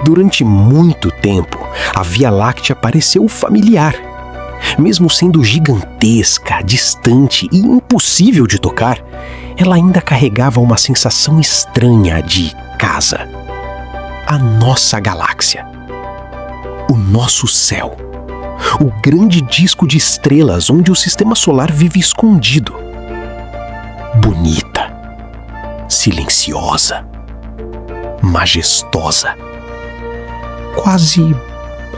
Durante muito tempo, a Via Láctea pareceu familiar. Mesmo sendo gigantesca, distante e impossível de tocar, ela ainda carregava uma sensação estranha de casa. A nossa galáxia. O nosso céu. O grande disco de estrelas onde o sistema solar vive escondido. Bonita. Silenciosa. Majestosa. Quase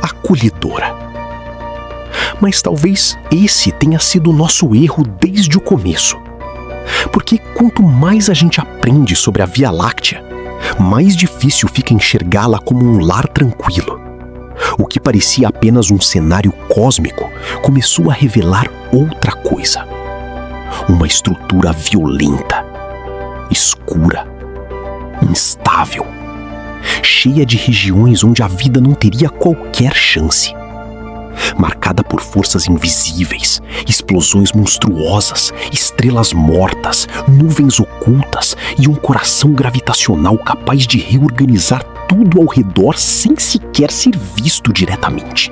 acolhedora. Mas talvez esse tenha sido o nosso erro desde o começo. Porque quanto mais a gente aprende sobre a Via Láctea, mais difícil fica enxergá-la como um lar tranquilo. O que parecia apenas um cenário cósmico começou a revelar outra coisa. Uma estrutura violenta, escura, instável, cheia de regiões onde a vida não teria qualquer chance. Marcada por forças invisíveis, explosões monstruosas, estrelas mortas, nuvens ocultas e um coração gravitacional capaz de reorganizar tudo ao redor sem sequer ser visto diretamente.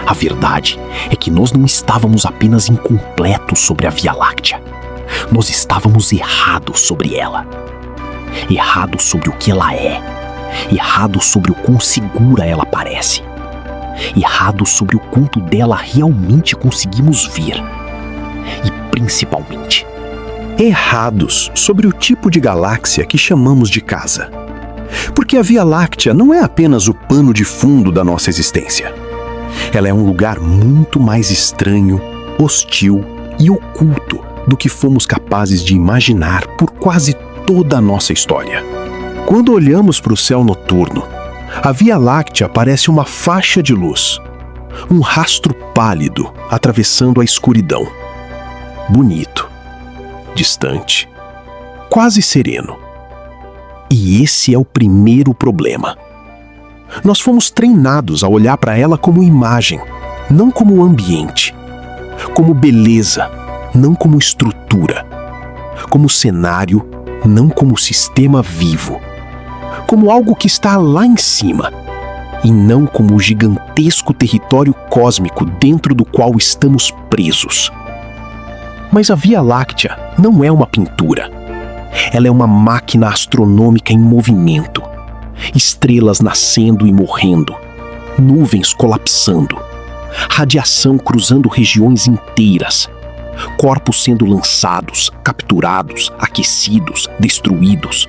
A verdade é que nós não estávamos apenas incompletos sobre a Via Láctea. Nós estávamos errados sobre ela. Errados sobre o que ela é. Errados sobre o quão segura ela parece. Errados sobre o quanto dela realmente conseguimos ver. E principalmente, errados sobre o tipo de galáxia que chamamos de casa. Porque a Via Láctea não é apenas o pano de fundo da nossa existência. Ela é um lugar muito mais estranho, hostil e oculto do que fomos capazes de imaginar por quase toda a nossa história. Quando olhamos para o céu noturno, a Via Láctea parece uma faixa de luz, um rastro pálido atravessando a escuridão. Bonito, distante, quase sereno. E esse é o primeiro problema. Nós fomos treinados a olhar para ela como imagem, não como ambiente, como beleza, não como estrutura, como cenário, não como sistema vivo, como algo que está lá em cima, e não como o gigantesco território cósmico dentro do qual estamos presos. Mas a Via Láctea não é uma pintura. Ela é uma máquina astronômica em movimento. Estrelas nascendo e morrendo, nuvens colapsando, radiação cruzando regiões inteiras, corpos sendo lançados, capturados, aquecidos, destruídos,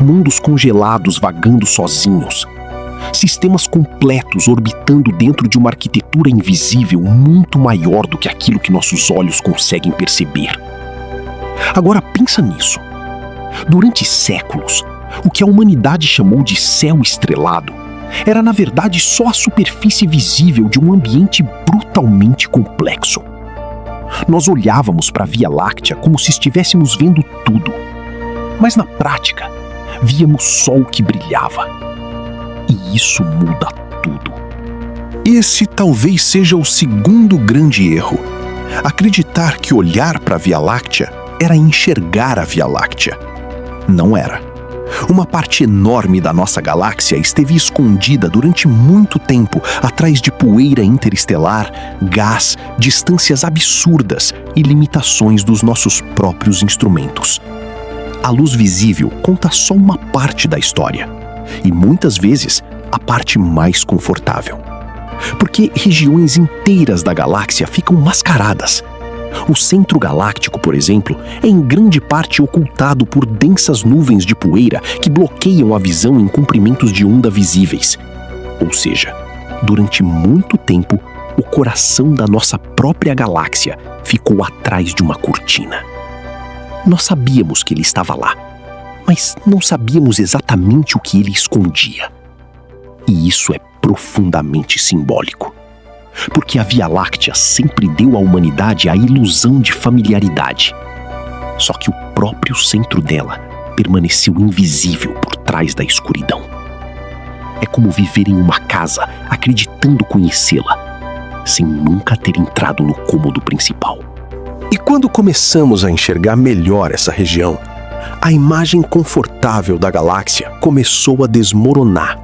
mundos congelados vagando sozinhos, sistemas completos orbitando dentro de uma arquitetura invisível muito maior do que aquilo que nossos olhos conseguem perceber. Agora pensa nisso. Durante séculos, o que a humanidade chamou de céu estrelado era, na verdade, só a superfície visível de um ambiente brutalmente complexo. Nós olhávamos para a Via Láctea como se estivéssemos vendo tudo, mas na prática, víamos só o que brilhava. E isso muda tudo. Esse talvez seja o segundo grande erro. Acreditar que olhar para a Via Láctea era enxergar a Via Láctea. Não era. Uma parte enorme da nossa galáxia esteve escondida durante muito tempo atrás de poeira interestelar, gás, distâncias absurdas e limitações dos nossos próprios instrumentos. A luz visível conta só uma parte da história, e muitas vezes a parte mais confortável. Porque regiões inteiras da galáxia ficam mascaradas. O centro galáctico, por exemplo, é em grande parte ocultado por densas nuvens de poeira que bloqueiam a visão em comprimentos de onda visíveis. Ou seja, durante muito tempo, o coração da nossa própria galáxia ficou atrás de uma cortina. Nós sabíamos que ele estava lá, mas não sabíamos exatamente o que ele escondia. E isso é profundamente simbólico. Porque a Via Láctea sempre deu à humanidade a ilusão de familiaridade. Só que o próprio centro dela permaneceu invisível por trás da escuridão. É como viver em uma casa acreditando conhecê-la, sem nunca ter entrado no cômodo principal. E quando começamos a enxergar melhor essa região, a imagem confortável da galáxia começou a desmoronar.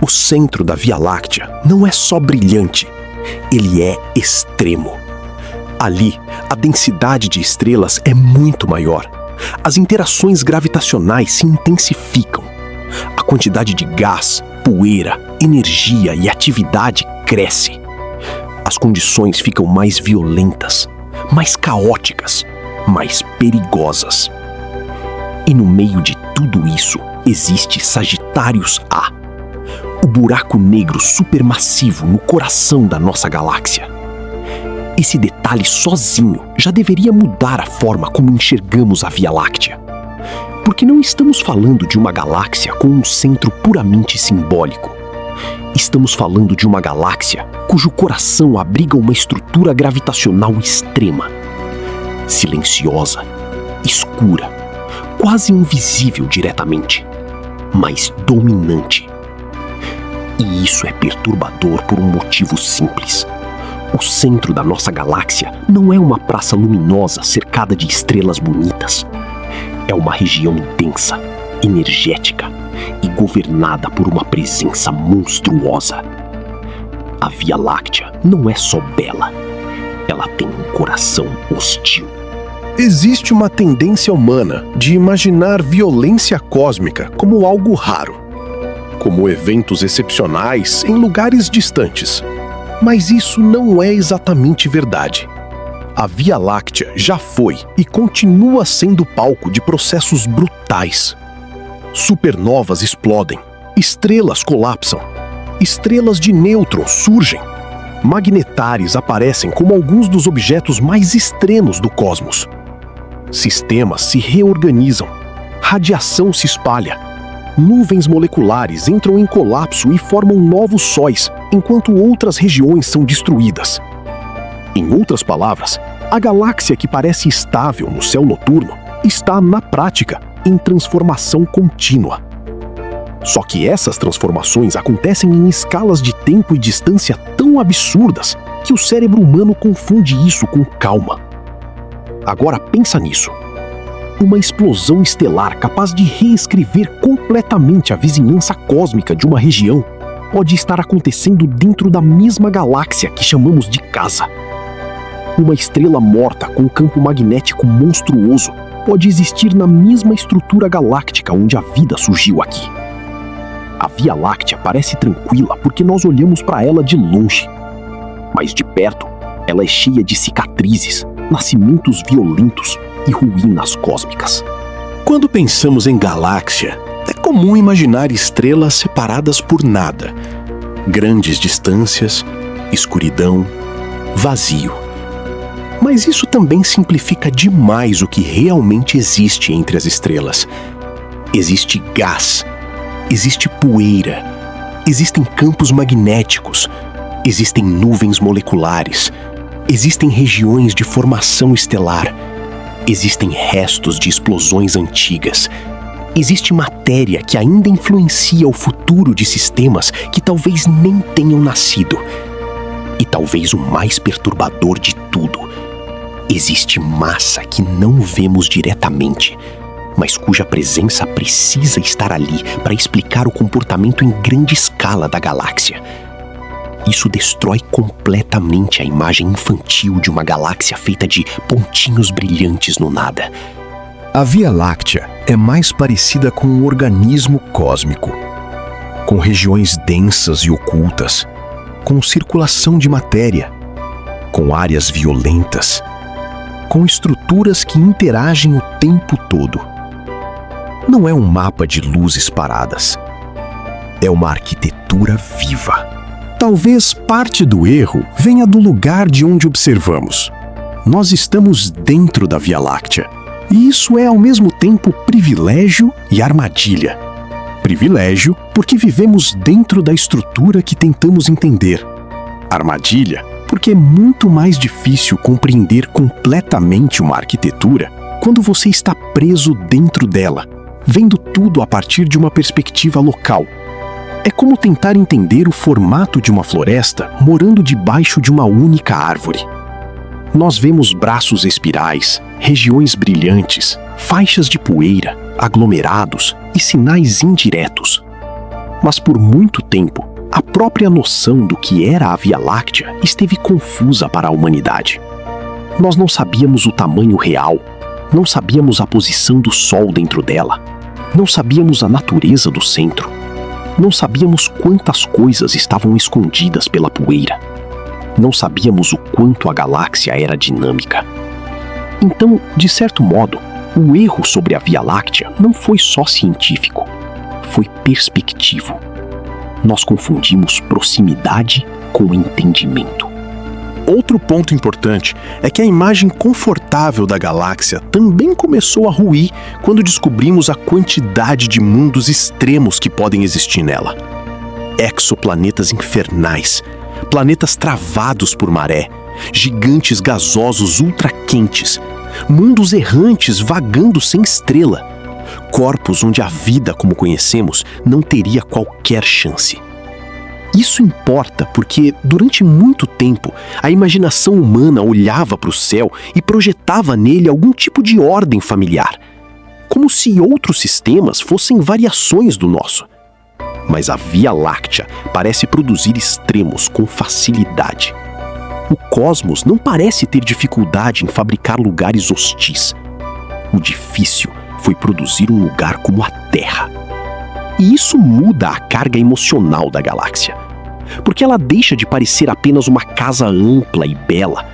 O centro da Via Láctea não é só brilhante, ele é extremo. Ali, a densidade de estrelas é muito maior. As interações gravitacionais se intensificam. A quantidade de gás, poeira, energia e atividade cresce. As condições ficam mais violentas, mais caóticas, mais perigosas. E no meio de tudo isso existe Sagitários A, o buraco negro supermassivo no coração da nossa galáxia. Esse detalhe sozinho já deveria mudar a forma como enxergamos a Via Láctea. Porque não estamos falando de uma galáxia com um centro puramente simbólico. Estamos falando de uma galáxia cujo coração abriga uma estrutura gravitacional extrema, silenciosa, escura, quase invisível diretamente, mas dominante. E isso é perturbador por um motivo simples. O centro da nossa galáxia não é uma praça luminosa cercada de estrelas bonitas. É uma região densa, energética e governada por uma presença monstruosa. A Via Láctea não é só bela, ela tem um coração hostil. Existe uma tendência humana de imaginar violência cósmica como algo raro, como eventos excepcionais em lugares distantes. Mas isso não é exatamente verdade. A Via Láctea já foi e continua sendo palco de processos brutais. Supernovas explodem, estrelas colapsam, estrelas de nêutrons surgem, magnetares aparecem como alguns dos objetos mais extremos do cosmos. Sistemas se reorganizam, radiação se espalha, nuvens moleculares entram em colapso e formam novos sóis, enquanto outras regiões são destruídas. Em outras palavras, a galáxia que parece estável no céu noturno está, na prática, em transformação contínua. Só que essas transformações acontecem em escalas de tempo e distância tão absurdas que o cérebro humano confunde isso com calma. Agora pensa nisso. Uma explosão estelar capaz de reescrever completamente a vizinhança cósmica de uma região pode estar acontecendo dentro da mesma galáxia que chamamos de casa. Uma estrela morta com um campo magnético monstruoso pode existir na mesma estrutura galáctica onde a vida surgiu aqui. A Via Láctea parece tranquila porque nós olhamos para ela de longe. Mas de perto, ela é cheia de cicatrizes, nascimentos violentos e ruínas cósmicas. Quando pensamos em galáxia, é comum imaginar estrelas separadas por nada. Grandes distâncias, escuridão, vazio. Mas isso também simplifica demais o que realmente existe entre as estrelas. Existe gás, existe poeira, existem campos magnéticos, existem nuvens moleculares, existem regiões de formação estelar, existem restos de explosões antigas, existe matéria que ainda influencia o futuro de sistemas que talvez nem tenham nascido. E talvez o mais perturbador de tudo, existe massa que não vemos diretamente, mas cuja presença precisa estar ali para explicar o comportamento em grande escala da galáxia. Isso destrói completamente a imagem infantil de uma galáxia feita de pontinhos brilhantes no nada. A Via Láctea é mais parecida com um organismo cósmico, com regiões densas e ocultas, com circulação de matéria, com áreas violentas, com estruturas que interagem o tempo todo. Não é um mapa de luzes paradas. É uma arquitetura viva. Talvez parte do erro venha do lugar de onde observamos. Nós estamos dentro da Via Láctea, e isso é ao mesmo tempo privilégio e armadilha. Privilégio porque vivemos dentro da estrutura que tentamos entender. Armadilha porque é muito mais difícil compreender completamente uma arquitetura quando você está preso dentro dela, vendo tudo a partir de uma perspectiva local. É como tentar entender o formato de uma floresta morando debaixo de uma única árvore. Nós vemos braços espirais, regiões brilhantes, faixas de poeira, aglomerados e sinais indiretos. Mas por muito tempo, a própria noção do que era a Via Láctea esteve confusa para a humanidade. Nós não sabíamos o tamanho real, não sabíamos a posição do Sol dentro dela, não sabíamos a natureza do centro, não sabíamos quantas coisas estavam escondidas pela poeira, não sabíamos o quanto a galáxia era dinâmica. Então, de certo modo, o erro sobre a Via Láctea não foi só científico, foi perspectivo. Nós confundimos proximidade com entendimento. Outro ponto importante é que a imagem confortável da galáxia também começou a ruir quando descobrimos a quantidade de mundos extremos que podem existir nela. Exoplanetas infernais, planetas travados por maré, gigantes gasosos ultraquentes, mundos errantes vagando sem estrela, corpos onde a vida como conhecemos não teria qualquer chance. Isso importa porque, durante muito tempo, a imaginação humana olhava para o céu e projetava nele algum tipo de ordem familiar, como se outros sistemas fossem variações do nosso. Mas a Via Láctea parece produzir extremos com facilidade. O cosmos não parece ter dificuldade em fabricar lugares hostis. O difícil foi produzir um lugar como a Terra. E isso muda a carga emocional da galáxia, porque ela deixa de parecer apenas uma casa ampla e bela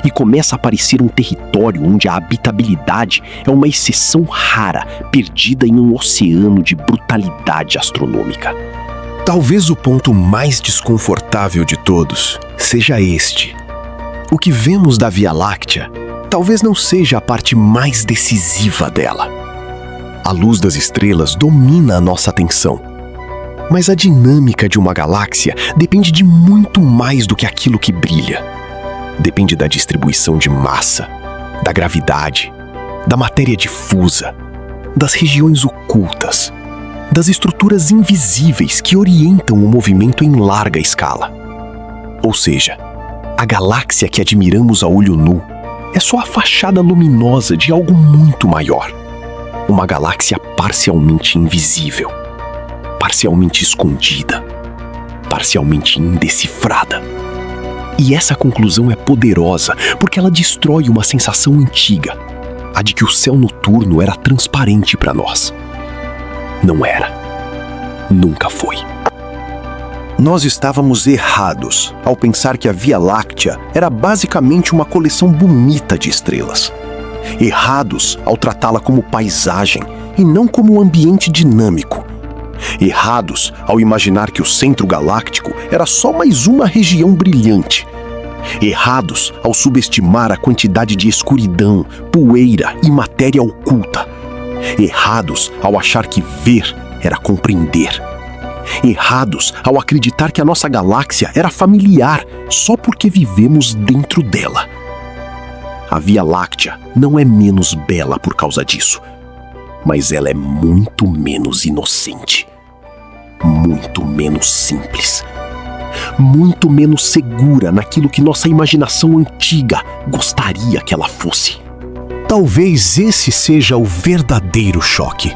e começa a parecer um território onde a habitabilidade é uma exceção rara, perdida em um oceano de brutalidade astronômica. Talvez o ponto mais desconfortável de todos seja este. O que vemos da Via Láctea talvez não seja a parte mais decisiva dela. A luz das estrelas domina a nossa atenção. Mas a dinâmica de uma galáxia depende de muito mais do que aquilo que brilha. Depende da distribuição de massa, da gravidade, da matéria difusa, das regiões ocultas, das estruturas invisíveis que orientam o movimento em larga escala. Ou seja, a galáxia que admiramos a olho nu é só a fachada luminosa de algo muito maior. Uma galáxia parcialmente invisível, parcialmente escondida, parcialmente indecifrada. E essa conclusão é poderosa porque ela destrói uma sensação antiga, a de que o céu noturno era transparente para nós. Não era. Nunca foi. Nós estávamos errados ao pensar que a Via Láctea era basicamente uma coleção bonita de estrelas. Errados ao tratá-la como paisagem e não como um ambiente dinâmico. Errados ao imaginar que o centro galáctico era só mais uma região brilhante. Errados ao subestimar a quantidade de escuridão, poeira e matéria oculta. Errados ao achar que ver era compreender. Errados ao acreditar que a nossa galáxia era familiar só porque vivemos dentro dela. A Via Láctea não é menos bela por causa disso, mas ela é muito menos inocente, muito menos simples, muito menos segura naquilo que nossa imaginação antiga gostaria que ela fosse. Talvez esse seja o verdadeiro choque.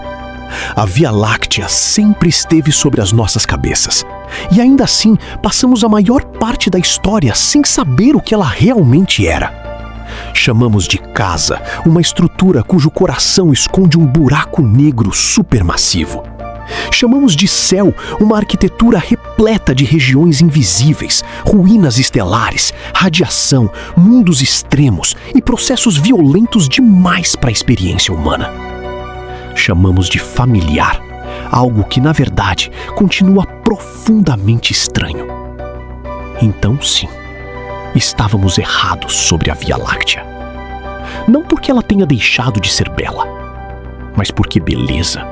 A Via Láctea sempre esteve sobre as nossas cabeças, e ainda assim passamos a maior parte da história sem saber o que ela realmente era. Chamamos de casa uma estrutura cujo coração esconde um buraco negro supermassivo. Chamamos de céu uma arquitetura repleta de regiões invisíveis, ruínas estelares, radiação, mundos extremos e processos violentos demais para a experiência humana. Chamamos de familiar algo que, na verdade, continua profundamente estranho. Então, sim, estávamos errados sobre a Via Láctea. Não porque ela tenha deixado de ser bela, mas porque beleza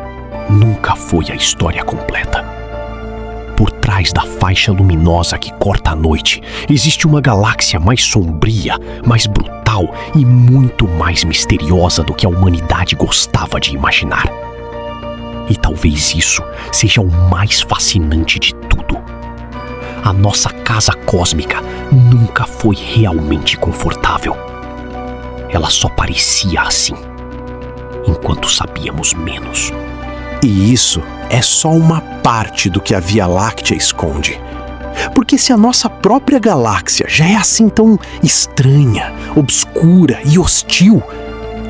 nunca foi a história completa. Por trás da faixa luminosa que corta a noite, existe uma galáxia mais sombria, mais brutal e muito mais misteriosa do que a humanidade gostava de imaginar. E talvez isso seja o mais fascinante de tudo. A nossa casa cósmica nunca foi realmente confortável. Ela só parecia assim, enquanto sabíamos menos. E isso é só uma parte do que a Via Láctea esconde. Porque se a nossa própria galáxia já é assim tão estranha, obscura e hostil,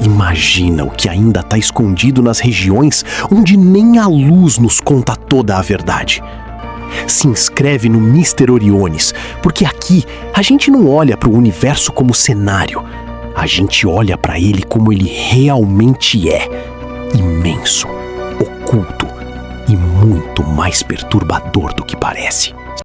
imagina o que ainda está escondido nas regiões onde nem a luz nos conta toda a verdade. Se inscreve no Mister Oriones, porque aqui a gente não olha para o universo como cenário, a gente olha para ele como ele realmente é: imenso, oculto e muito mais perturbador do que parece.